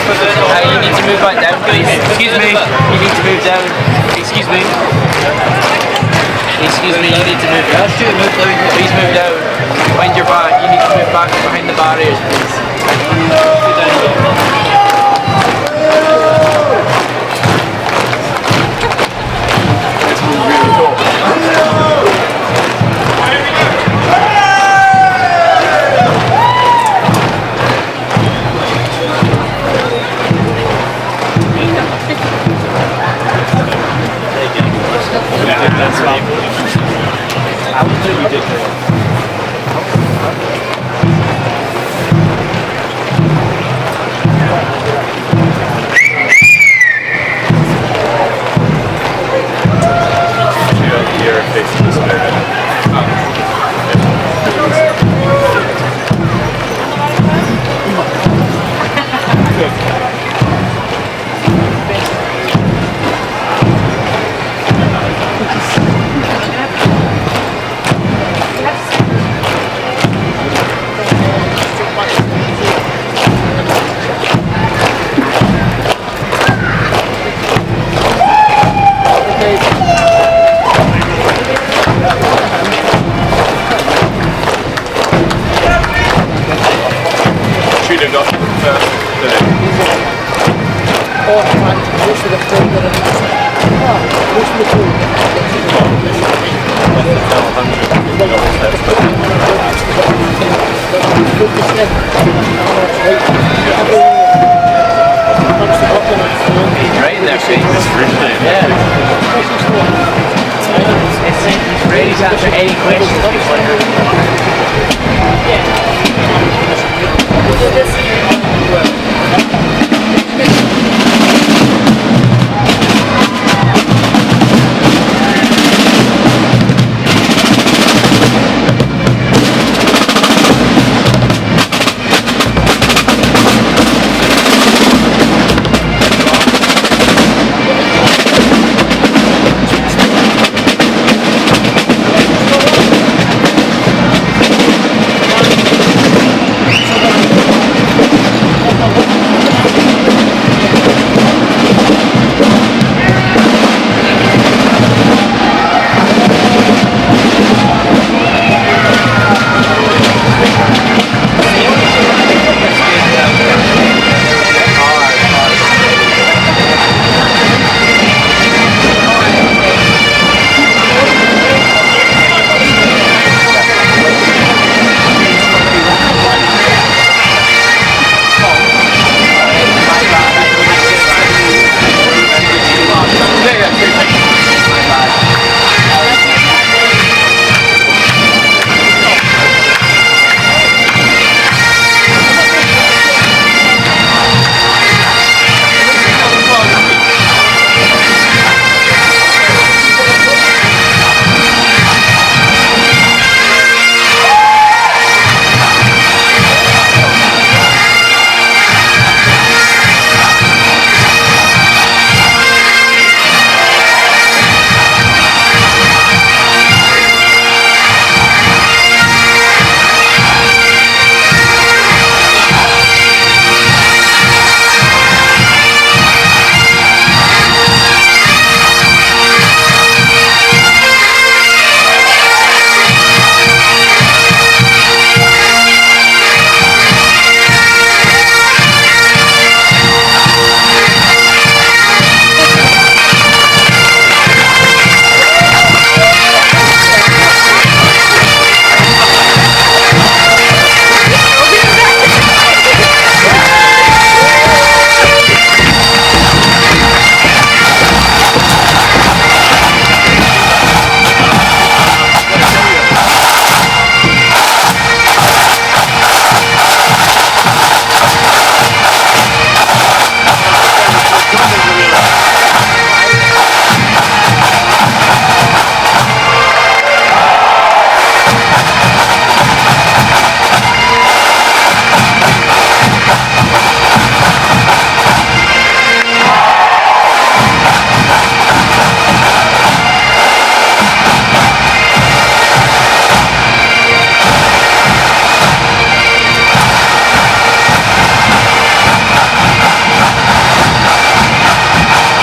You need to move back down, please. Excuse me. You need to move down. Excuse me. Excuse me. You need to move down. Please move down. Wind your back. You need to move back behind the barriers, please. That's right. I would do you did that. You're facing this way. Right in their face. Yeah. He's ready to answer any questions.